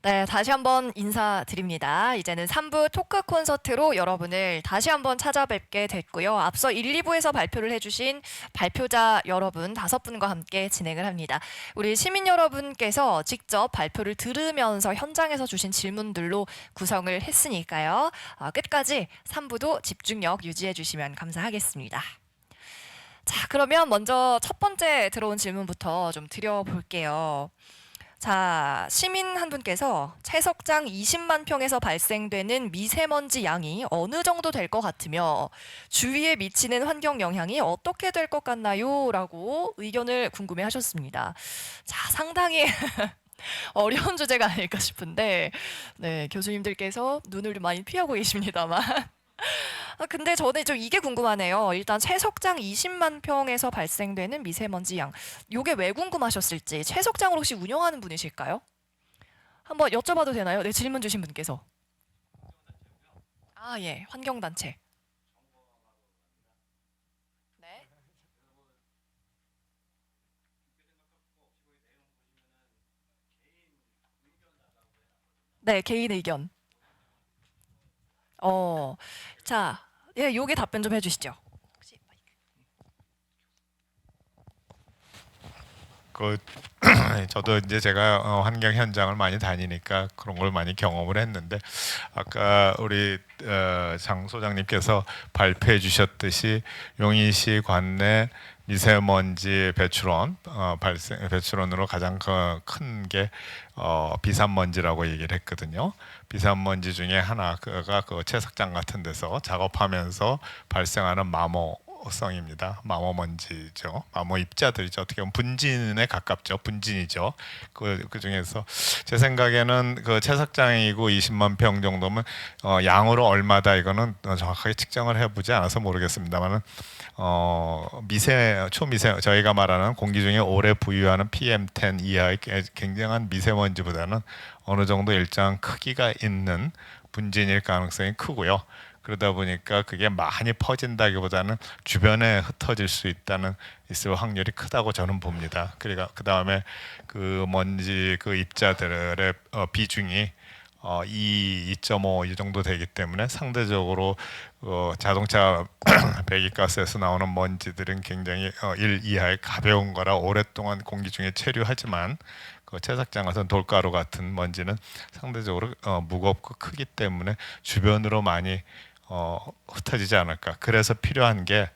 네, 다시 한번 인사드립니다. 이제는 3부 토크 콘서트로 여러분을 다시 한번 찾아뵙게 됐고요. 앞서 1, 2부에서 발표를 해주신 발표자 여러분 5분과 함께 진행을 합니다. 우리 시민 여러분께서 직접 발표를 들으면서 현장에서 주신 질문들로 구성을 했으니까요. 끝까지 3부도 집중력 유지해 주시면 감사하겠습니다. 자, 그러면 먼저 첫 번째 들어온 질문부터 좀 드려볼게요. 자, 시민 한 분께서 채석장 20만 평에서 발생되는 미세먼지 양이 어느 정도 될 것 같으며 주위에 미치는 환경 영향이 어떻게 될 것 같나요? 라고 의견을 궁금해 하셨습니다. 자, 상당히 어려운 주제가 아닐까 싶은데, 네, 교수님들께서 눈을 많이 피하고 계십니다만. 근데 저는 좀 이게 궁금하네요. 일단 채석장 20만 평에서 발생되는 미세먼지 양. 요게 왜 궁금하셨을지 채석장을 혹시 운영하는 분이실까요? 한번 여쭤봐도 되나요? 네, 질문 주신 분께서. 아, 예. 환경단체. 네. 네, 개인 의견. 어, 자, 예, 요게 답변 좀 해주시죠. 혹시 그 저도 이제 제가 환경 현장을 많이 다니니까 그런 걸 많이 경험을 했는데 아까 우리 장 소장님께서 발표해 주셨듯이 용인시 관내 미세먼지 배출원 발생 배출원으로 가장 큰 게 비산먼지라고 얘기를 했거든요. 비산먼지 중에 하나가 그 채석장 같은 데서 작업하면서 발생하는 마모성입니다. 마모먼지죠. 마모 입자들이죠. 어떻게 보면 분진에 가깝죠. 분진이죠. 그 중에서 제 생각에는 그 채석장이고 20만 평 정도면 양으로 얼마다 이거는 정확하게 측정을 해보지 않아서 모르겠습니다만은 초미세 저희가 말하는 공기 중에 오래 부유하는 PM10 이하의 굉장한 미세먼지보다는 어느 정도 일정 크기가 있는 분진일 가능성이 크고요. 그러다 보니까 그게 많이 퍼진다기보다는 주변에 흩어질 수 있을 확률이 크다고 저는 봅니다. 그러니까 그 다음에 그 먼지 그 입자들의 비중이 2.5 이 정도 되기 때문에 상대적으로 자동차 배기가스에서 나오는 먼지들은 굉장히 1 이하의 가벼운 거라 오랫동안 공기 중에 체류하지만 그 채석장 같은 돌가루 같은 먼지는 상대적으로 무겁고 크기 때문에 주변으로 많이 흩어지지 않을까. 그래서 필요한 게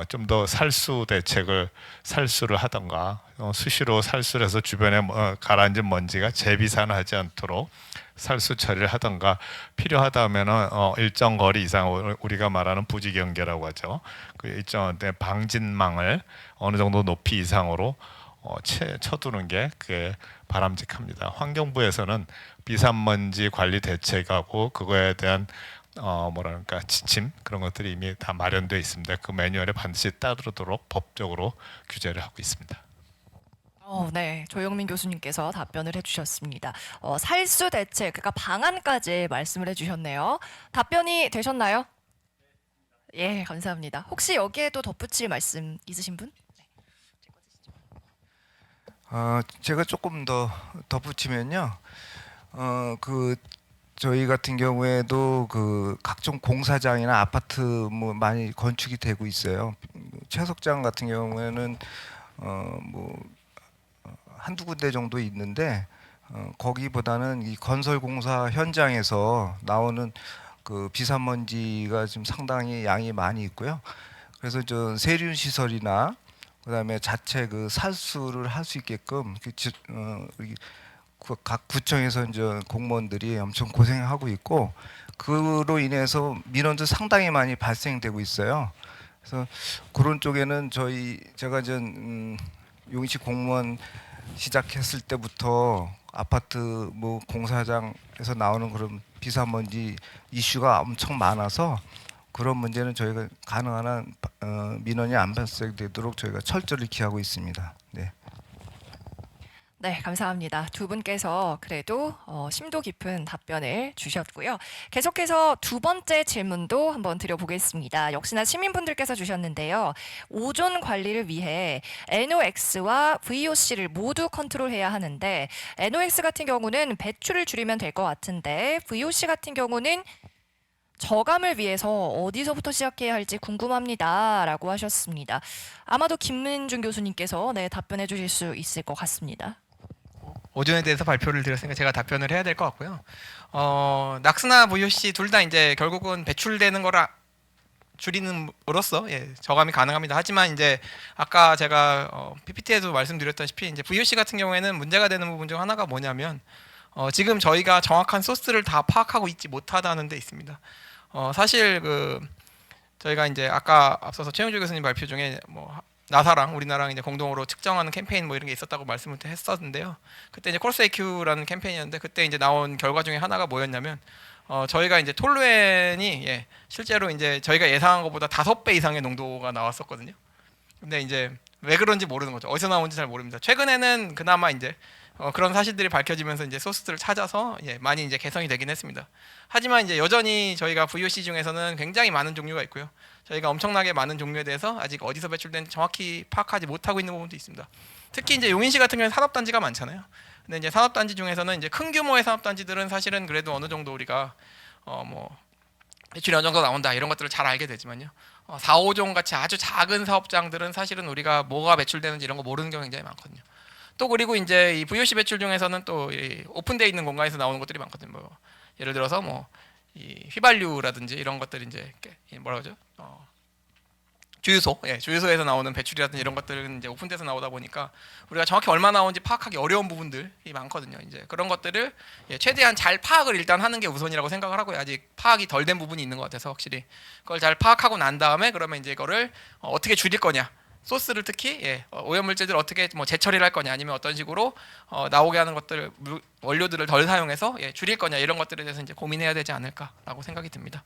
좀 더 살수를 하던가 수시로 살수를 해서 주변에 가라앉은 먼지가 재비산하지 않도록 살수 처리를 하던가 필요하다면은 일정 거리 이상 우리가 말하는 부지 경계라고 하죠. 그 일정 방진망을 어느 정도 높이 이상으로 쳐두는 게 그게 바람직합니다. 환경부에서는 비산먼지 관리 대책하고 그거에 대한 뭐랄까 지침 그런 것들이 이미 다 마련되어 있습니다. 그 매뉴얼에 반드시 따르도록 법적으로 규제를 하고 있습니다. 네. 조영민 교수님께서 답변을 해주셨습니다. 살수 대책, 그러니까 방안까지 말씀을 해주셨네요. 답변이 되셨나요? 예, 감사합니다. 혹시 여기에도 덧붙일 말씀 있으신 분? 제가 조금 더 덧붙이면요. 그 저희 같은 경우에도 그 각종 공사장이나 아파트 뭐 많이 건축이 되고 있어요. 채석장 같은 경우에는 뭐 한두 군데 정도 있는데 거기보다는 이 건설 공사 현장에서 나오는 그 비산먼지가 좀 상당히 양이 많이 있고요. 그래서 저 세륜 시설이나 그다음에 자체 그 살수를 할 수 있게끔 각 구청에서 이제 공무원들이 엄청 고생하고 있고 그로 인해서 민원도 상당히 많이 발생되고 있어요. 그래서 그런 쪽에는 제가 이제 용인시 공무원 시작했을 때부터 아파트 뭐 공사장에서 나오는 그런 비산먼지 이슈가 엄청 많아서 그런 문제는 저희가 가능한 한 민원이 안 발생되도록 저희가 철저히 기하고 있습니다. 네. 네, 감사합니다. 두 분께서 그래도 심도 깊은 답변을 주셨고요. 계속해서 두 번째 질문도 한번 드려보겠습니다. 역시나 시민분들께서 주셨는데요. 오존 관리를 위해 NOx와 VOC를 모두 컨트롤해야 하는데 NOx 같은 경우는 배출을 줄이면 될 것 같은데 VOC 같은 경우는 저감을 위해서 어디서부터 시작해야 할지 궁금합니다. 라고 하셨습니다. 아마도 김민준 교수님께서 네, 답변해 주실 수 있을 것 같습니다. 오존에 대해서 발표를 드렸으니까 제가 답변을 해야 될 것 같고요. 낙스나 VOC 둘 다 이제 결국은 배출되는 거라 줄이는으로써 저감이 가능합니다. 하지만 이제 아까 제가 PPT에도 말씀드렸다시피 이제 VOC 같은 경우에는 문제가 되는 부분 중 하나가 뭐냐면 지금 저희가 정확한 소스를 다 파악하고 있지 못하다는 데 있습니다. 사실 저희가 이제 아까 앞서서 최영주 교수님 발표 중에 뭐 나사랑 우리나라랑 이제 공동으로 측정하는 캠페인 뭐 이런 게 있었다고 말씀을 했었는데요. 그때 이제 콜스 AQ라는 캠페인이었는데 그때 이제 나온 결과 중에 하나가 뭐였냐면 저희가 이제 톨루엔이 실제로 이제 저희가 예상한 것보다 5배 이상의 농도가 나왔었거든요. 근데 이제 왜 그런지 모르는 거죠. 어디서 나온지 잘 모릅니다. 최근에는 그나마 이제 그런 사실들이 밝혀지면서 이제 소스들을 찾아서 많이 이제 개선이 되긴 했습니다. 하지만 이제 여전히 저희가 VOC 중에서는 굉장히 많은 종류가 있고요. 저희가 엄청나게 많은 종류에 대해서 아직 어디서 배출된지 정확히 파악하지 못하고 있는 부분도 있습니다. 특히 이제 용인시 같은 경우는 산업단지가 많잖아요. 근데 이제 산업단지 중에서는 이제 큰 규모의 산업단지들은 사실은 그래도 어느 정도 우리가 뭐 배출이 어느 정도 나온다 이런 것들을 잘 알게 되지만요. 4, 5종 같이 아주 작은 사업장들은 사실은 우리가 뭐가 배출되는지 이런 거 모르는 경우가 굉장히 많거든요. 또 그리고 이제 이 VOC 배출 중에서는 또 이 오픈되어 있는 공간에서 나오는 것들이 많거든요. 뭐 예를 들어서 뭐 이 휘발유라든지 이런 것들이 이제 뭐라 그러죠? 주유소, 주유소에서 나오는 배출이라든지 이런 것들은 이제 오픈돼서 나오다 보니까 우리가 정확히 얼마 나오는지 파악하기 어려운 부분들이 많거든요. 이제 그런 것들을 최대한 잘 파악을 일단 하는 게 우선이라고 생각을 하고요. 아직 파악이 덜 된 부분이 있는 것 같아서 확실히 그걸 잘 파악하고 난 다음에 그러면 이제 이거를 어떻게 줄일 거냐. 소스를 특히 오염물질들 어떻게 뭐 재처리를 할 거냐 아니면 어떤 식으로 나오게 하는 것들 원료들을 덜 사용해서 줄일 거냐 이런 것들에 대해서 이제 고민해야 되지 않을까라고 생각이 듭니다.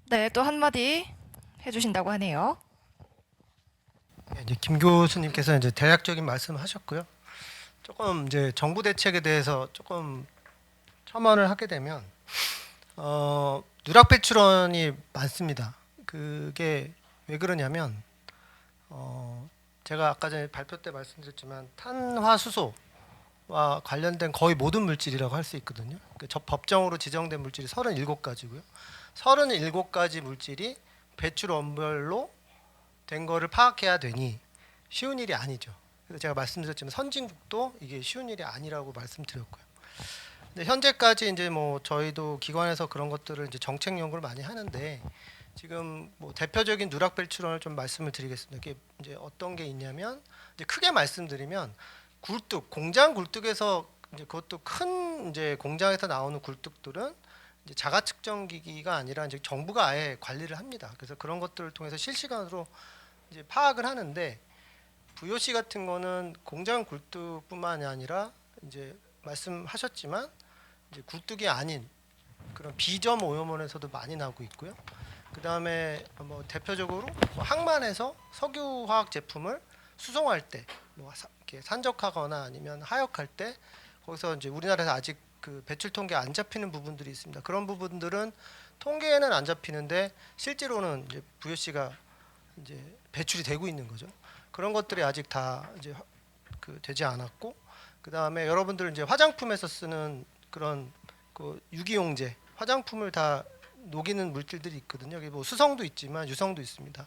네, 또 한마디 해주신다고 하네요. 이제 김 교수님께서 이제 대략적인 말씀하셨고요. 조금 이제 정부 대책에 대해서 조금 첨언을 하게 되면 누락 배출원이 많습니다. 그게 왜 그러냐면 제가 아까 전에 발표 때 말씀드렸지만 탄화수소와 관련된 거의 모든 물질이라고 할 수 있거든요. 저 법정으로 지정된 물질이 37가지고요. 37가지 물질이 배출원별로 된 거를 파악해야 되니 쉬운 일이 아니죠. 그래서 제가 말씀드렸지만 선진국도 이게 쉬운 일이 아니라고 말씀드렸고요. 근데 현재까지 이제 뭐 저희도 기관에서 그런 것들을 이제 정책 연구를 많이 하는데 지금 뭐 대표적인 누락 배출원을 좀 말씀을 드리겠습니다. 이게 이제 어떤 게 있냐면 이제 크게 말씀드리면 굴뚝 공장 굴뚝에서 이제 그것도 큰 이제 공장에서 나오는 굴뚝들은 이제 자가 측정 기기가 아니라 이제 정부가 아예 관리를 합니다. 그래서 그런 것들을 통해서 실시간으로 이제 파악을 하는데 VOC 같은 거는 공장 굴뚝뿐만이 아니라 이제 말씀하셨지만 이제 굴뚝이 아닌 그런 비점 오염원에서도 많이 나오고 있고요. 그 다음에 뭐 대표적으로 뭐 항만에서 석유화학 제품을 수송할 때 뭐 이렇게 산적하거나 아니면 하역할 때 거기서 이제 우리나라에서 아직 그 배출 통계 안 잡히는 부분들이 있습니다. 그런 부분들은 통계에는 안 잡히는데 실제로는 이제 VOC가 이제 배출이 되고 있는 거죠. 그런 것들이 아직 다 이제 되지 않았고, 그 다음에 여러분들 이제 화장품에서 쓰는 그런 그 유기용제 화장품을 다 녹이는 물질들이 있거든요. 여기 뭐 수성도 있지만 유성도 있습니다.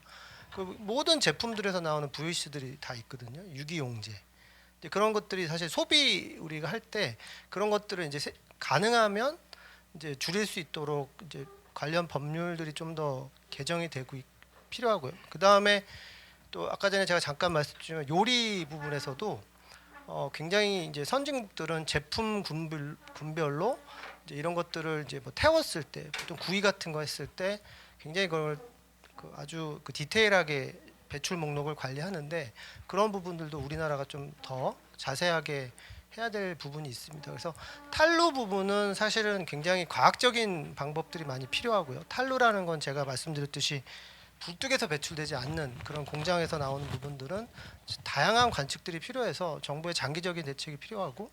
그 모든 제품들에서 나오는 VOC들이 다 있거든요. 유기용제. 이제 그런 것들이 사실 소비 우리가 할 때 그런 것들을 이제 가능하면 이제 줄일 수 있도록 이제 관련 법률들이 좀 더 개정이 되고 필요하고요. 그 다음에 또 아까 전에 제가 잠깐 말씀드렸지만 요리 부분에서도 굉장히 이제 선진국들은 제품 군별로 이제 이런 것들을 이제 뭐 태웠을 때 보통 구이 같은 거 했을 때 굉장히 그걸 아주 디테일하게 배출 목록을 관리하는데 그런 부분들도 우리나라가 좀 더 자세하게 해야 될 부분이 있습니다. 그래서 탄루 부분은 사실은 굉장히 과학적인 방법들이 많이 필요하고요. 탄루라는 건 제가 말씀드렸듯이 불뚝에서 배출되지 않는 그런 공장에서 나오는 부분들은 다양한 관측들이 필요해서 정부의 장기적인 대책이 필요하고,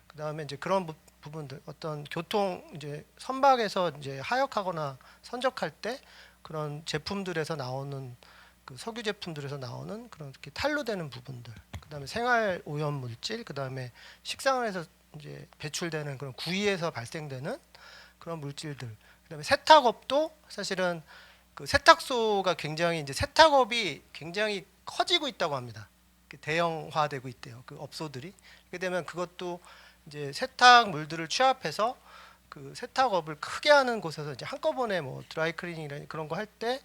그다음에 이제 그런 부분들, 어떤 교통 이제 선박에서 이제 하역하거나 선적할 때 그런 제품들에서 나오는 그 석유 제품들에서 나오는 그런 이렇게 탄로되는 부분들, 그다음에 생활 오염 물질, 그다음에 식상에서 이제 배출되는 그런 구이에서 발생되는 그런 물질들, 그다음에 세탁업도 사실은 그 세탁소가 굉장히 이제 세탁업이 굉장히 커지고 있다고 합니다. 대형화되고 있대요. 그 업소들이. 그렇게 되면 그것도 이제 세탁물들을 취합해서 그 세탁업을 크게 하는 곳에서 이제 한꺼번에 뭐 드라이클리닝이나 그런 거 할 때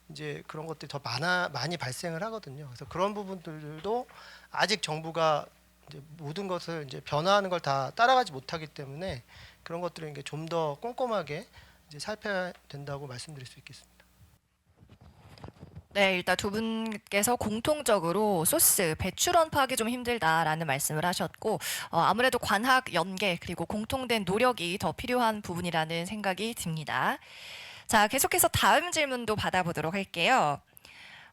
이제 그런 것들이 더 많이 발생을 하거든요. 그래서 그런 부분들도 아직 정부가 이제 모든 것을 이제 변화하는 걸 다 따라가지 못하기 때문에 그런 것들을 이제 좀 더 꼼꼼하게 이제 살펴야 된다고 말씀드릴 수 있겠습니다. 네, 일단 두 분께서 공통적으로 소스, 배출원 파악이 좀 힘들다라는 말씀을 하셨고, 아무래도 관학 연계 그리고 공통된 노력이 더 필요한 부분이라는 생각이 듭니다. 자, 계속해서 다음 질문도 받아보도록 할게요.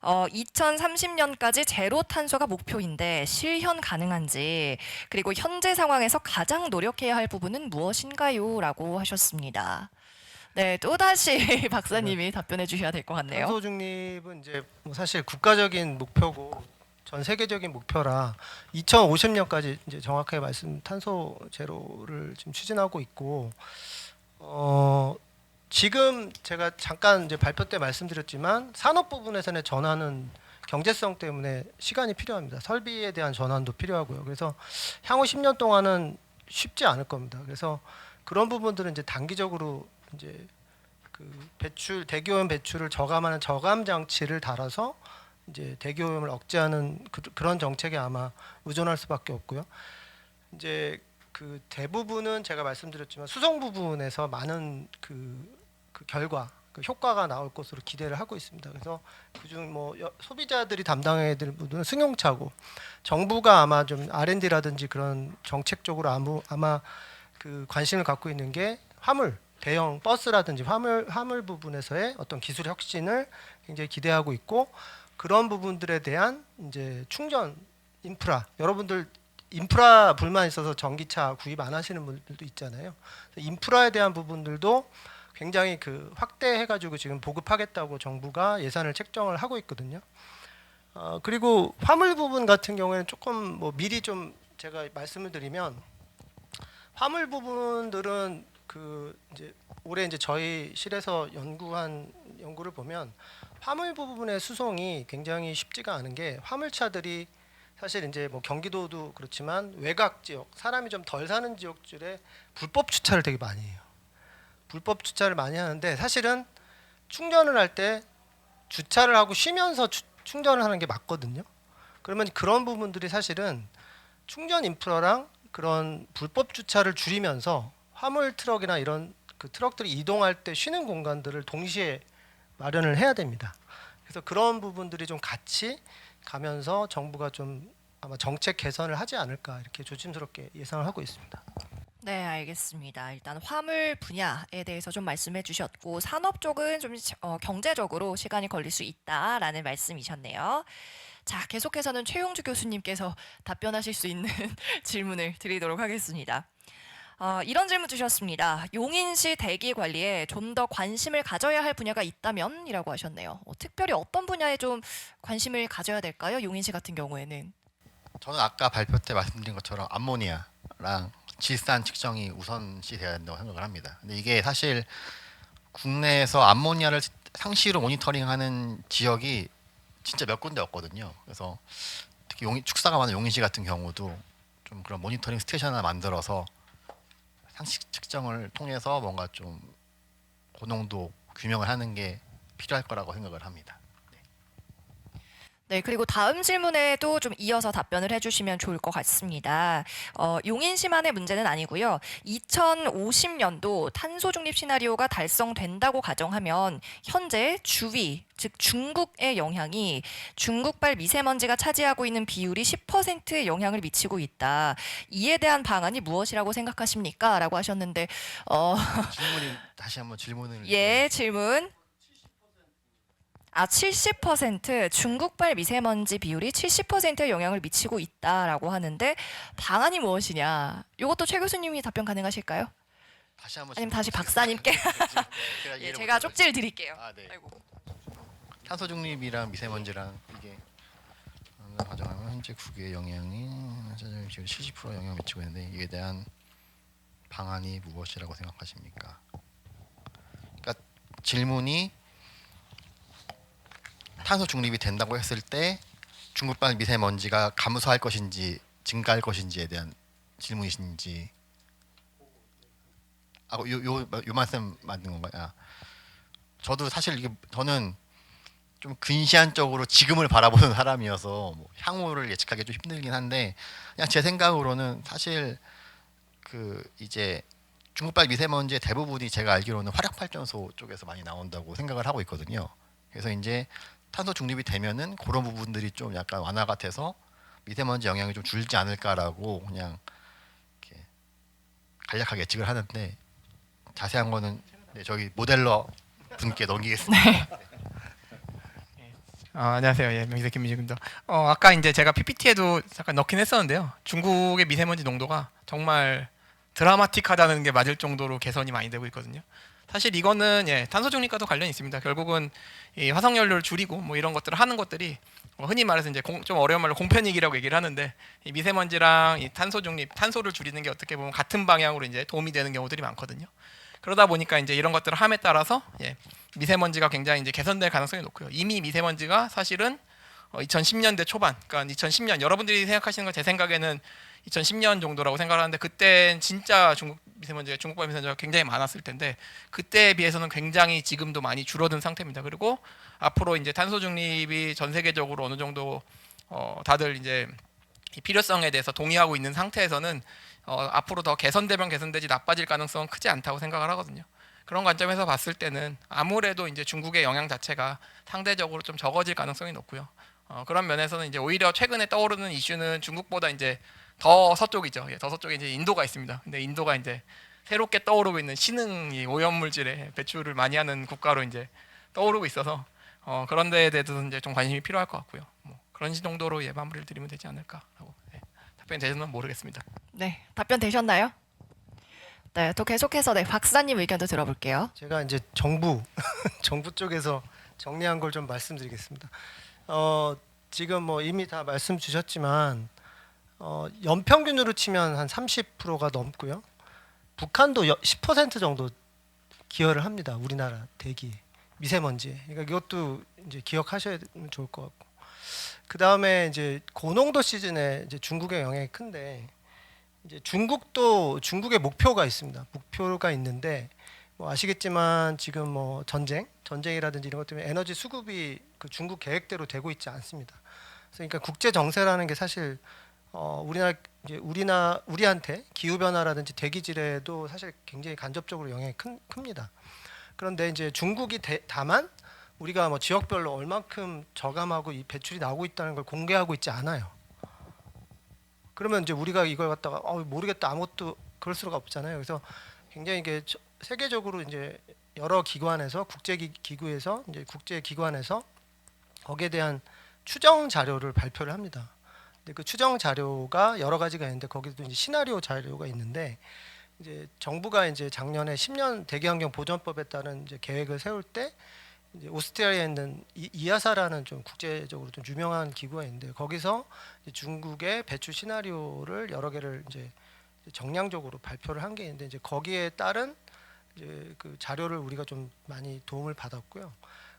2030년까지 제로 탄소가 목표인데 실현 가능한지, 그리고 현재 상황에서 가장 노력해야 할 부분은 무엇인가요? 라고 하셨습니다. 네, 또다시 박사님이 답변해 주셔야 될 것 같네요. 탄소 중립은 이제 뭐 사실 국가적인 목표고 전 세계적인 목표라 2050년까지 이제 정확하게 말씀 탄소 제로를 지금 추진하고 있고, 지금 제가 잠깐 이제 발표 때 말씀드렸지만 산업 부분에서는 전환은 경제성 때문에 시간이 필요합니다. 설비에 대한 전환도 필요하고요. 그래서 향후 10년 동안은 쉽지 않을 겁니다. 그래서 그런 부분들은 이제 단기적으로 이제 그 배출 대기오염 배출을 저감하는 저감 장치를 달아서 이제 대기오염을 억제하는 그런 정책에 아마 의존할 수밖에 없고요. 이제 그 대부분은 제가 말씀드렸지만 수송 부분에서 많은 그 결과, 그 효과가 나올 것으로 기대를 하고 있습니다. 그래서 그중 뭐 소비자들이 담당해야 될 부분은 승용차고, 정부가 아마 좀 R&D라든지 그런 정책적으로 아마 그 관심을 갖고 있는 게 화물, 대형 버스라든지 화물 부분에서의 어떤 기술 혁신을 굉장히 기대하고 있고, 그런 부분들에 대한 이제 충전 인프라, 여러분들 인프라 불만 있어서 전기차 구입 안 하시는 분들도 있잖아요. 인프라에 대한 부분들도 굉장히 그 확대해가지고 지금 보급하겠다고 정부가 예산을 책정을 하고 있거든요. 그리고 화물 부분 같은 경우에는 조금 뭐 미리 좀 제가 말씀을 드리면, 화물 부분들은 그 이제 올해 이제 저희 실에서 연구를 보면 화물 부분의 수송이 굉장히 쉽지가 않은 게, 화물차들이 사실 이제 뭐 경기도도 그렇지만 외곽 지역, 사람이 좀 덜 사는 지역들에 불법 주차를 되게 많이 해요. 불법 주차를 많이 하는데, 사실은 충전을 할 때 주차를 하고 쉬면서 충전을 하는 게 맞거든요. 그러면 그런 부분들이 사실은 충전 인프라랑 그런 불법 주차를 줄이면서 화물 트럭이나 이런 그 트럭들이 이동할 때 쉬는 공간들을 동시에 마련을 해야 됩니다. 그래서 그런 부분들이 좀 같이 가면서 정부가 좀 아마 정책 개선을 하지 않을까, 이렇게 조심스럽게 예상을 하고 있습니다. 네, 알겠습니다. 일단 화물 분야에 대해서 좀 말씀해 주셨고, 산업 쪽은 좀 경제적으로 시간이 걸릴 수 있다라는 말씀이셨네요. 자, 계속해서는 최용주 교수님께서 답변하실 수 있는 질문을 드리도록 하겠습니다. 이런 질문 주셨습니다. 용인시 대기 관리에 좀 더 관심을 가져야 할 분야가 있다면? 이라고 하셨네요. 특별히 어떤 분야에 좀 관심을 가져야 될까요? 용인시 같은 경우에는. 저는 아까 발표 때 말씀드린 것처럼 암모니아랑 질산 측정이 우선시 돼야 된다고 생각을 합니다. 근데 이게 사실 국내에서 암모니아를 상시로 모니터링하는 지역이 진짜 몇 군데 없거든요. 그래서 특히 축사가 많은 용인시 같은 경우도 좀 그런 모니터링 스테이션을 만들어서 상시 측정을 통해서 뭔가 좀 고농도 규명을 하는 게 필요할 거라고 생각을 합니다. 네, 그리고 다음 질문에도 좀 이어서 답변을 해주시면 좋을 것 같습니다. 용인시만의 문제는 아니고요. 2050년도 탄소 중립 시나리오가 달성된다고 가정하면 현재 주위, 즉 중국의 영향이 중국발 미세먼지가 차지하고 있는 비율이 10%의 영향을 미치고 있다. 이에 대한 방안이 무엇이라고 생각하십니까? 라고 하셨는데 질문이 다시 한번 질문을 예, 질문. 아, 70% 중국발 미세먼지 비율이 70%의 영향을 미치고 있다라고 하는데 방안이 무엇이냐? 이것도 최 교수님이 답변 가능하실까요? 다시 한번 아니면 다시 박사님께 예, 제가 쪽지를 드릴게요. 아, 네. 아이고. 탄소 중립이랑 미세먼지랑 이게 가정하면 현재 국외 영향이 지금 70% 영향을 미치고 있는데 이에 대한 방안이 무엇이라고 생각하십니까? 그러니까 질문이 탄소 중립이 된다고 했을 때 중국발 미세먼지가 감소할 것인지 증가할 것인지에 대한 질문이신지. 요 말씀 맞는 건가요? 아, 저도 사실 이게 저는 좀 근시안적으로 지금을 바라보는 사람이어서 뭐 향후를 예측하기 좀 힘들긴 한데 그냥 제 생각으로는 사실 그 이제 중국발 미세먼지의 대부분이 제가 알기로는 화력발전소 쪽에서 많이 나온다고 생각을 하고 있거든요. 그래서 이제 탄소 중립이 되면은 그런 부분들이 좀 약간 완화가 돼서 미세먼지 영향이 좀 줄지 않을까라고 그냥 이렇게 간략하게 예측을 하는데 자세한 거는 네, 저기 모델러 분께 넘기겠습니다. 안녕하세요. 예, 명기대 김민식입니다. 아까 이제 제가 PPT에도 잠깐 넣긴 했었는데요. 중국의 미세먼지 농도가 정말 드라마틱하다는 게 맞을 정도로 개선이 많이 되고 있거든요. 사실 이거는 예, 탄소 중립과도 관련이 있습니다. 결국은 이 화석 연료를 줄이고 뭐 이런 것들을 하는 것들이 흔히 말해서 이제 좀 어려운 말로 공편이익이라고 얘기를 하는데 이 미세먼지랑 이 탄소 중립, 탄소를 줄이는 게 어떻게 보면 같은 방향으로 이제 도움이 되는 경우들이 많거든요. 그러다 보니까 이제 이런 것들을 함에 따라서 예, 미세먼지가 굉장히 이제 개선될 가능성이 높고요. 이미 미세먼지가 사실은 2010년대 초반, 그러니까 2010년 여러분들이 생각하시는 거 제 생각에는 2010년 정도라고 생각하는데 그때는 진짜 중국발 미세먼지가 굉장히 많았을 텐데 그때에 비해서는 굉장히 지금도 많이 줄어든 상태입니다. 그리고 앞으로 이제 탄소 중립이 전 세계적으로 어느 정도 다들 이제 이 필요성에 대해서 동의하고 있는 상태에서는 앞으로 더 개선되면 개선되지 나빠질 가능성은 크지 않다고 생각을 하거든요. 그런 관점에서 봤을 때는 아무래도 이제 중국의 영향 자체가 상대적으로 좀 적어질 가능성이 높고요. 그런 면에서는 이제 오히려 최근에 떠오르는 이슈는 중국보다 이제 더 서쪽이죠. 예, 더 서쪽에 이제 인도가 있습니다. 근데 인도가 이제 새롭게 떠오르고 있는 신흥 오염물질의 배출을 많이 하는 국가로 이제 떠오르고 있어서 그런 데에 대해서는 이제 좀 관심이 필요할 것 같고요. 뭐 그런 정도로 예, 마무리를 드리면 되지 않을까라고 예, 답변이 되셨나 모르겠습니다. 네, 답변 되셨나요? 네, 또 계속해서 네, 박사님 의견도 들어볼게요. 제가 이제 정부 쪽에서 정리한 걸 좀 말씀드리겠습니다. 지금 뭐 이미 다 말씀 주셨지만 연평균으로 치면 한 30%가 넘고요. 북한도 10% 정도 기여를 합니다. 우리나라 대기 미세먼지에. 그러니까 이것도 이제 기억하셔야 좋을 것 같고. 그 다음에 이제 고농도 시즌에 이제 중국의 영향이 큰데 이제 중국의 목표가 있습니다. 목표가 있는데 뭐 아시겠지만 지금 뭐 전쟁이라든지 이런 것 때문에 에너지 수급이 그 중국 계획대로 되고 있지 않습니다. 그러니까 국제 정세라는 게 사실 우리한테 기후 변화라든지 대기질에도 사실 굉장히 간접적으로 영향이 큽니다. 그런데 이제 중국이 다만 우리가 뭐 지역별로 얼만큼 저감하고 이 배출이 나오고 있다는 걸 공개하고 있지 않아요. 그러면 이제 우리가 이걸 갖다가 모르겠다 아무것도 그럴 수가 없잖아요. 그래서 굉장히 이게 세계적으로 이제 여러 기관에서 국제기구에서 이제 국제기관에서 거기에 대한 추정 자료를 발표를 합니다. 근데 그 추정 자료가 여러 가지가 있는데 거기도 이제 시나리오 자료가 있는데 이제 정부가 이제 작년에 10년 대기환경 보전법에 따른 이제 계획을 세울 때 이제 오스트리아에 있는 이아사라는 좀 국제적으로 좀 유명한 기구가 있는데 거기서 이제 중국의 배출 시나리오를 여러 개를 이제 정량적으로 발표를 한 게 있는데 이제 거기에 따른 이제 그 자료를 우리가 좀 많이 도움을 받았고요.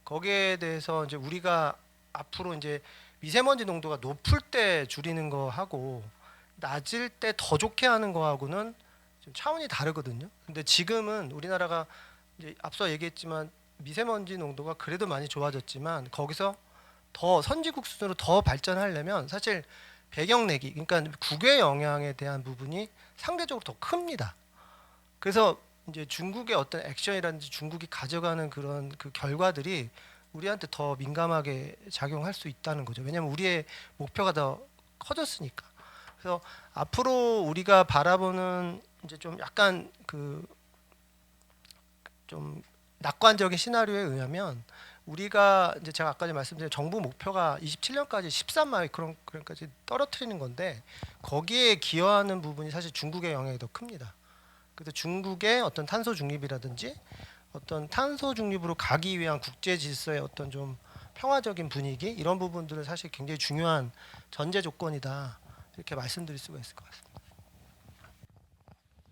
거기에 대해서 이제 우리가 앞으로 이제 미세먼지 농도가 높을 때 줄이는 거 하고 낮을 때 더 좋게 하는 거하고는 좀 차원이 다르거든요. 근데 지금은 우리나라가 이제 앞서 얘기했지만 미세먼지 농도가 그래도 많이 좋아졌지만 거기서 더 선진국 수준으로 더 발전하려면 사실 배경 내기, 그러니까 국외 영향에 대한 부분이 상대적으로 더 큽니다. 그래서 이제 중국의 어떤 액션이라든지 중국이 가져가는 그런 그 결과들이 우리한테 더 민감하게 작용할 수 있다는 거죠. 왜냐하면 우리의 목표가 더 커졌으니까. 그래서 앞으로 우리가 바라보는 이제 좀 약간 그 좀 낙관적인 시나리오에 의하면 우리가 이제 제가 아까 전에 말씀드린 정부 목표가 27년까지 13마이크론까지 떨어뜨리는 건데 거기에 기여하는 부분이 사실 중국의 영향이 더 큽니다. 그래서 중국의 어떤 탄소 중립이라든지 어떤 탄소 중립으로 가기 위한 국제 질서의 어떤 좀 평화적인 분위기 이런 부분들은 사실 굉장히 중요한 전제 조건이다 이렇게 말씀드릴 수가 있을 것 같습니다.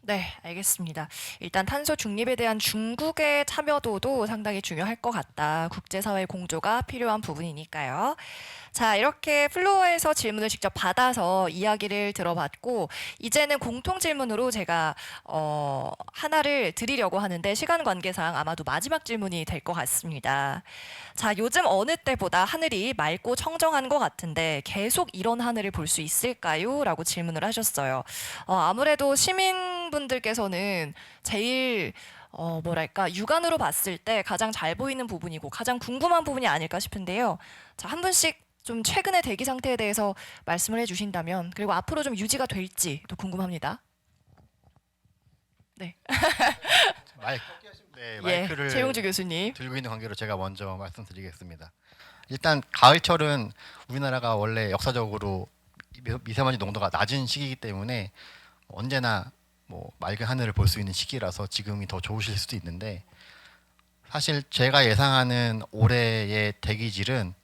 네, 알겠습니다. 일단 탄소 중립에 대한 중국의 참여도도 상당히 중요할 것 같다. 국제사회 공조가 필요한 부분이니까요. 자, 이렇게 플로어에서 질문을 직접 받아서 이야기를 들어봤고, 이제는 공통 질문으로 제가 하나를 드리려고 하는데 시간 관계상 아마도 마지막 질문이 될 것 같습니다. 자, 요즘 어느 때보다 하늘이 맑고 청정한 것 같은데 계속 이런 하늘을 볼 수 있을까요? 라고 질문을 하셨어요. 아무래도 시민분들께서는 제일 뭐랄까 육안으로 봤을 때 가장 잘 보이는 부분이고 가장 궁금한 부분이 아닐까 싶은데요. 자, 한 분씩 좀 최근의 대기 상태에 대해서 말씀을 해주신다면 그리고 앞으로 좀 유지가 될지도 궁금합니다. 네, 마이크를 최용주 교수님. 들고 있는 관계로 제가 먼저 말씀드리겠습니다. 일단 가을철은 우리나라가 원래 역사적으로 미세먼지 농도가 낮은 시기이기 때문에 언제나 뭐 맑은 하늘을 볼 수 있는 시기라서 지금이 더 좋으실 수도 있는데 사실 제가 예상하는 올해의 대기질은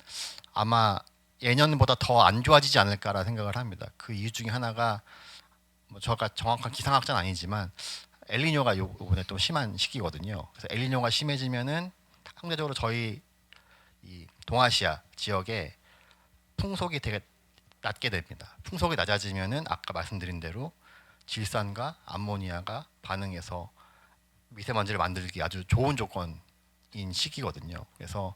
아마 예년보다 더 안 좋아지지 않을까라 생각을 합니다. 그 이유 중에 하나가 뭐 제가 정확한 기상학자는 아니지만 엘니뇨가 요번에 또 심한 시기거든요. 그래서 엘니뇨가 심해지면은 상대적으로 저희 이 동아시아 지역에 풍속이 되게 낮게 됩니다. 풍속이 낮아지면은 아까 말씀드린 대로 질산과 암모니아가 반응해서 미세먼지를 만들기 아주 좋은 조건인 시기거든요. 그래서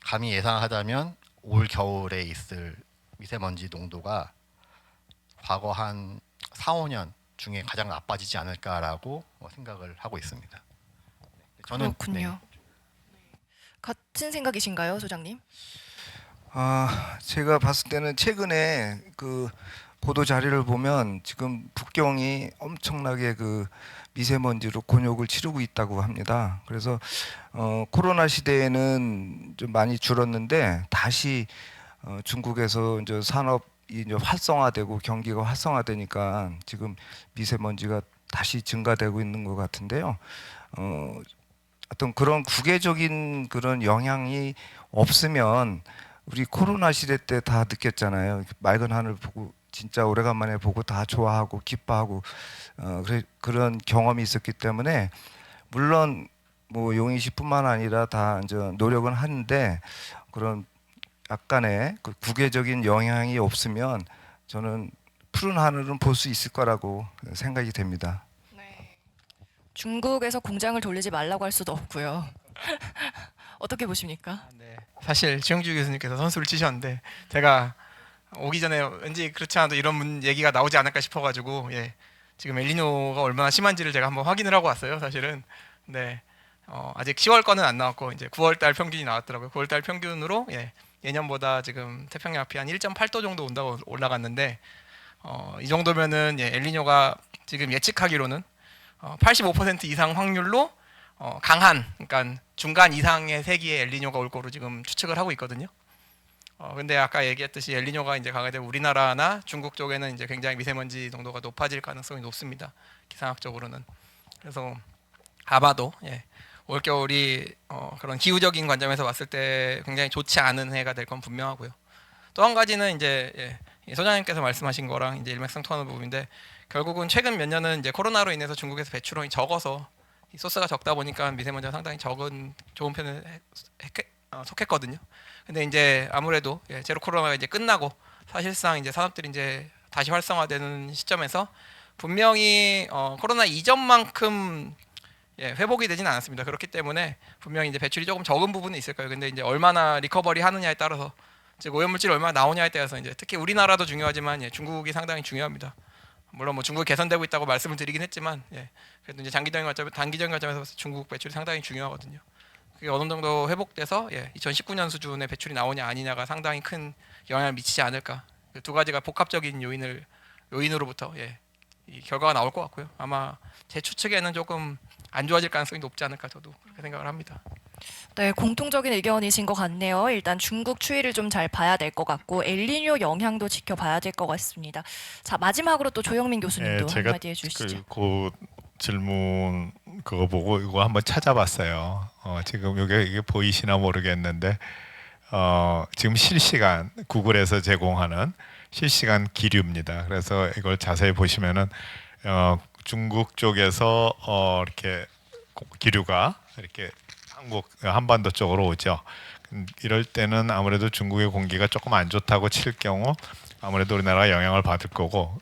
감히 예상하자면 올 겨울에 있을 미세먼지 농도가 과거 한 4, 5년 중에 가장 나빠지지 않을까라고 생각을 하고 있습니다. 저는 그렇군요. 같은 생각이신가요, 소장님? 제가 봤을 때는 최근에 그 보도 자료를 보면 지금 북경이 엄청나게 그 미세먼지로 곤욕을 치르고 있다고 합니다. 그래서 코로나 시대에는 좀 많이 줄었는데 다시 중국에서 이제 산업이 이제 활성화되고 경기가 활성화되니까 지금 미세먼지가 다시 증가되고 있는 것 같은데요. 어떤 그런 국외적인 그런 영향이 없으면 우리 코로나 시대 때 다 느꼈잖아요. 맑은 하늘 보고 진짜 오래간만에 보고 다 좋아하고 기뻐하고 그런 경험이 있었기 때문에 물론 뭐 용인시뿐만 아니라 다 이제 노력은 하는데 그런 약간의 그 국외적인 영향이 없으면 저는 푸른 하늘은 볼 수 있을 거라고 생각이 됩니다. 네. 중국에서 공장을 돌리지 말라고 할 수도 없고요. 어떻게 보십니까? 네. 사실 최용주 교수님께서 선수를 치셨는데 제가 오기 전에 왠지 그렇지 않아도 이런 얘기가 나오지 않을까 싶어가지고 지금 엘니뇨가 얼마나 심한지를 제가 한번 확인을 하고 왔어요. 사실은 네 아직 10월 거는 안 나왔고 이제 9월달 평균이 나왔더라고요. 9월달 평균으로 예년보다 지금 태평양 앞이 한 1.8도 정도 온다고 올라갔는데 이 정도면은 엘니뇨가 지금 예측하기로는 85% 이상 확률로 강한 그러니까 중간 이상의 세기의 엘니뇨가 올 거로 지금 추측을 하고 있거든요. 근데 아까 얘기했듯이 엘니뇨가 이제 가게 되면 우리나라나 중국 쪽에는 이제 굉장히 미세먼지 농도가 높아질 가능성이 높습니다. 기상학적으로는. 그래서 아마도 올 겨울이 그런 기후적인 관점에서 봤을 때 굉장히 좋지 않은 해가 될 건 분명하고요. 또 한 가지는 이제 소장님께서 말씀하신 거랑 이제 일맥상통하는 부분인데 결국은 최근 몇 년은 이제 코로나로 인해서 중국에서 배출원이 적어서 이 소스가 적다 보니까 미세먼지가 상당히 적은 좋은 편에 속했거든요. 근데 이제 아무래도 제로 코로나가 이제 끝나고 사실상 이제 산업들이 이제 다시 활성화되는 시점에서 분명히 코로나 이전만큼 회복이 되지는 않았습니다. 그렇기 때문에 분명히 이제 배출이 조금 적은 부분은 있을 거예요. 근데 이제 얼마나 리커버리 하느냐에 따라서 즉 오염물질이 얼마나 나오냐에 따라서 이제 특히 우리나라도 중요하지만 중국이 상당히 중요합니다. 물론 뭐 중국이 개선되고 있다고 말씀을 드리긴 했지만 그래도 이제 단기적인 관점에서 봐서 중국 배출이 상당히 중요하거든요. 그게 어느 정도 회복돼서 2019년 수준의 배출이 나오냐 아니냐가 상당히 큰 영향을 미치지 않을까. 그 두 가지가 복합적인 요인으로부터 이 결과가 나올 것 같고요. 아마 제 추측에는 조금 안 좋아질 가능성이 높지 않을까 저도 그렇게 생각을 합니다. 네, 공통적인 의견이신 것 같네요. 일단 중국 추이를 좀 잘 봐야 될 것 같고 엘니뇨 영향도 지켜봐야 될 것 같습니다. 자, 마지막으로 또 조영민 교수님도 제가 한마디 해주시죠. 그 질문 그거 보고 이거 한번 찾아봤어요. 지금 이게 보이시나 모르겠는데 지금 실시간 구글에서 제공하는 실시간 기류입니다. 그래서 이걸 자세히 보시면은 중국 쪽에서 이렇게 기류가 이렇게 한반도 쪽으로 오죠. 이럴 때는 아무래도 중국의 공기가 조금 안 좋다고 칠 경우 아무래도 우리나라가 영향을 받을 거고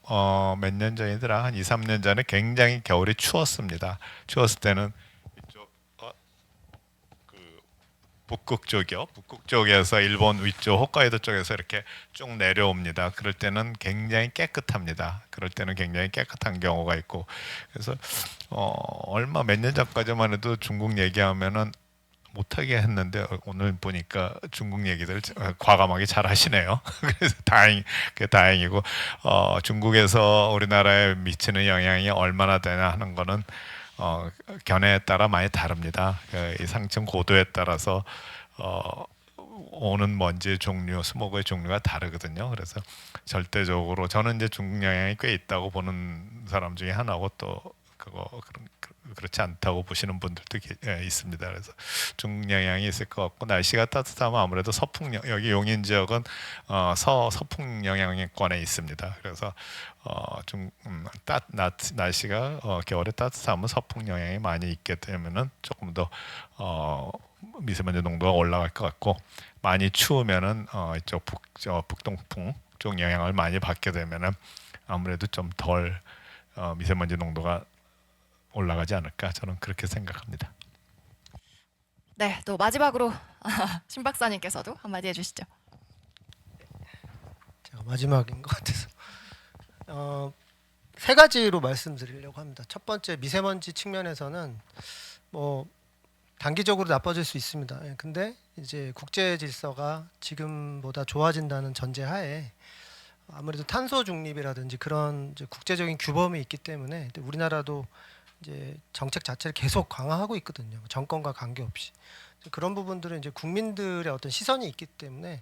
몇 년 전이더라 한 2, 3년 전에 굉장히 겨울이 추웠습니다. 추웠을 때는 이쪽 그 북극 쪽이요. 북극 쪽에서 일본 위쪽 홋카이도 쪽에서 이렇게 쭉 내려옵니다. 그럴 때는 굉장히 깨끗합니다. 그럴 때는 굉장히 깨끗한 경우가 있고 그래서 얼마 몇 년 전까지만 해도 중국 얘기하면은 못하게 했는데 오늘 보니까 중국 얘기들 과감하게 잘 하시네요. 그래서 다행이고 중국에서 우리나라에 미치는 영향이 얼마나 되나 하는 거는 견해에 따라 많이 다릅니다. 이 상층 고도에 따라서 오는 먼지의 종류, 스모그의 종류가 다르거든요. 그래서 절대적으로 저는 이제 중국 영향이 꽤 있다고 보는 사람 중에 하나고 또 그렇지 않다고 보시는 분들도 있습니다. 그래서 중국 영향이 있을 것 같고 날씨가 따뜻하면 아무래도 여기 용인 지역은 서풍 영향권에 있습니다. 그래서 날씨가 겨울에 따뜻하면 서풍 영향이 많이 있게 되면은 조금 더 미세먼지 농도가 올라갈 것 같고 많이 추우면은 이쪽 북동풍 쪽 영향을 많이 받게 되면은 아무래도 좀 덜 미세먼지 농도가 올라가지 않을까 저는 그렇게 생각합니다. 네, 또 마지막으로 신 박사님께서도 한마디 해주시죠. 제가 마지막인 것 같아서 세 가지로 말씀드리려고 합니다. 첫 번째 미세먼지 측면에서는 뭐 단기적으로 나빠질 수 있습니다. 근데 이제 국제 질서가 지금보다 좋아진다는 전제하에 아무래도 탄소 중립이라든지 그런 이제 국제적인 규범이 있기 때문에 우리나라도 이제 정책 자체를 계속 강화하고 있거든요. 정권과 관계없이. 그런 부분들은 이제 국민들의 어떤 시선이 있기 때문에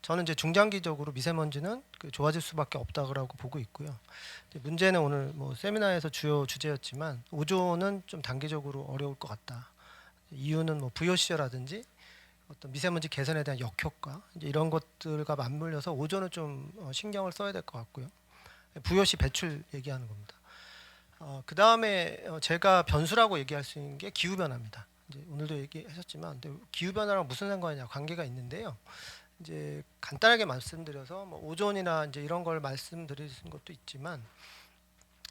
저는 이제 중장기적으로 미세먼지는 좋아질 수밖에 없다고 보고 있고요. 문제는 오늘 뭐 세미나에서 주요 주제였지만 오존은 좀 단기적으로 어려울 것 같다. 이유는 뭐 VOC라든지 어떤 미세먼지 개선에 대한 역효과 이제 이런 것들과 맞물려서 오존은 좀 신경을 써야 될 것 같고요. VOC 배출 얘기하는 겁니다. 그 다음에 제가 변수라고 얘기할 수 있는 게 기후 변화입니다. 이제 오늘도 얘기하셨지만 기후 변화랑 무슨 상관이냐 관계가 있는데요. 이제 간단하게 말씀드려서 뭐 오존이나 이제 이런 걸 말씀드리는 것도 있지만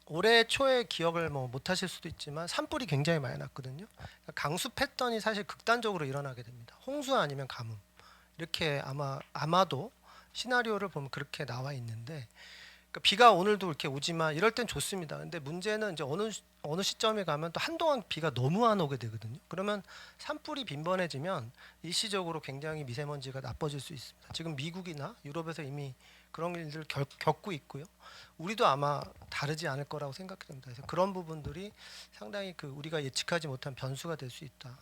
올해 초에 기억을 뭐 못하실 수도 있지만 산불이 굉장히 많이 났거든요. 그러니까 강수 패턴이 사실 극단적으로 일어나게 됩니다. 홍수 아니면 가뭄 이렇게 아마도 시나리오를 보면 그렇게 나와 있는데. 그러니까 비가 오늘도 이렇게 오지만 이럴 땐 좋습니다. 근데 문제는 이제 어느 시점에 가면 또 한동안 비가 너무 안 오게 되거든요. 그러면 산불이 빈번해지면 일시적으로 굉장히 미세먼지가 나빠질 수 있습니다. 지금 미국이나 유럽에서 이미 그런 일들을 겪고 있고요. 우리도 아마 다르지 않을 거라고 생각됩니다. 그래서 그런 부분들이 상당히 우리가 예측하지 못한 변수가 될 수 있다.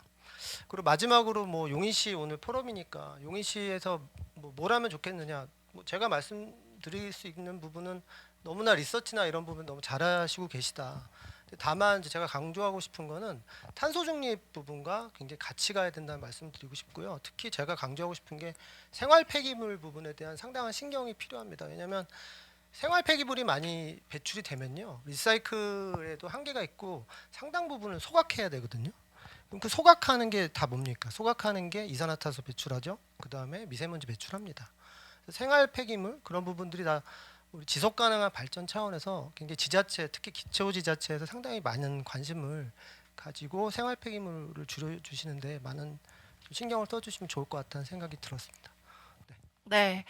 그리고 마지막으로 뭐 용인시 오늘 포럼이니까 용인시에서 뭘 하면 좋겠느냐. 뭐 제가 말씀드릴 수 있는 부분은 너무나 리서치나 이런 부분 너무 잘하시고 계시다. 다만 이제 제가 강조하고 싶은 거는 탄소 중립 부분과 굉장히 같이 가야 된다는 말씀드리고 싶고요. 특히 제가 강조하고 싶은 게 생활 폐기물 부분에 대한 상당한 신경이 필요합니다. 왜냐하면 생활 폐기물이 많이 배출이 되면요, 리사이클에도 한계가 있고 상당 부분을 소각해야 되거든요. 그럼 그 소각하는 게 다 뭡니까? 소각하는 게 이산화탄소 배출하죠. 그 다음에 미세먼지 배출합니다. 생활 폐기물 그런 부분들이 다 우리 지속 가능한 발전 차원에서 굉장히 지자체, 특히 기초 지자체에서 상당히 많은 관심을 가지고 생활 폐기물을 줄여주시는데 많은 신경을 써주시면 좋을 것 같다는 생각이 들었습니다. 네,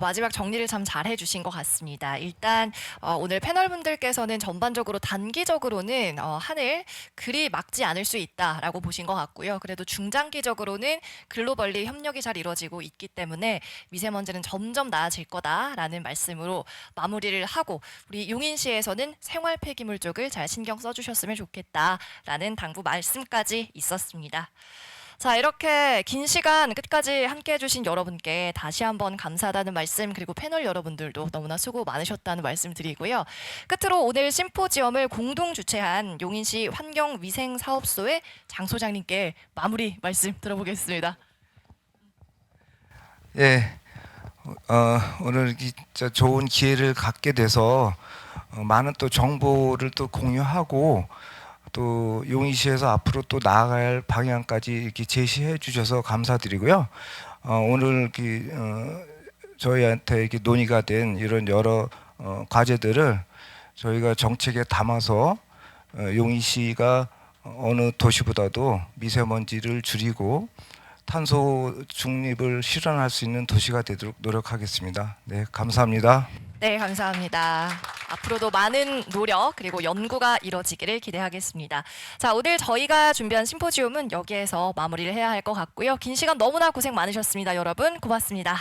마지막 정리를 참 잘 해주신 것 같습니다. 일단 오늘 패널분들께서는 전반적으로 단기적으로는 하늘 그리 막지 않을 수 있다라고 보신 것 같고요. 그래도 중장기적으로는 글로벌리 협력이 잘 이루어지고 있기 때문에 미세먼지는 점점 나아질 거다라는 말씀으로 마무리를 하고 우리 용인시에서는 생활 폐기물 쪽을 잘 신경 써주셨으면 좋겠다라는 당부 말씀까지 있었습니다. 자, 이렇게 긴 시간 끝까지 함께 해주신 여러분께 다시 한번 감사하다는 말씀, 그리고 패널 여러분들도 너무나 수고 많으셨다는 말씀 드리고요. 끝으로 오늘 심포지엄을 공동 주최한 용인시 환경위생사업소의 장 소장님께 마무리 말씀 들어보겠습니다. 예, 오늘 좋은 기회를 갖게 돼서 많은 또 정보를 또 공유하고 또 용인시에서 앞으로 또 나아갈 방향까지 이렇게 제시해 주셔서 감사드리고요. 오늘 저희한테 이렇게 논의가 된 이런 여러 과제들을 저희가 정책에 담아서 용인시가 어느 도시보다도 미세먼지를 줄이고 탄소 중립을 실현할 수 있는 도시가 되도록 노력하겠습니다. 네, 감사합니다. 네, 감사합니다. 앞으로도 많은 노력 그리고 연구가 이뤄지기를 기대하겠습니다. 자, 오늘 저희가 준비한 심포지움은 여기에서 마무리를 해야 할 것 같고요. 긴 시간 너무나 고생 많으셨습니다. 여러분, 고맙습니다.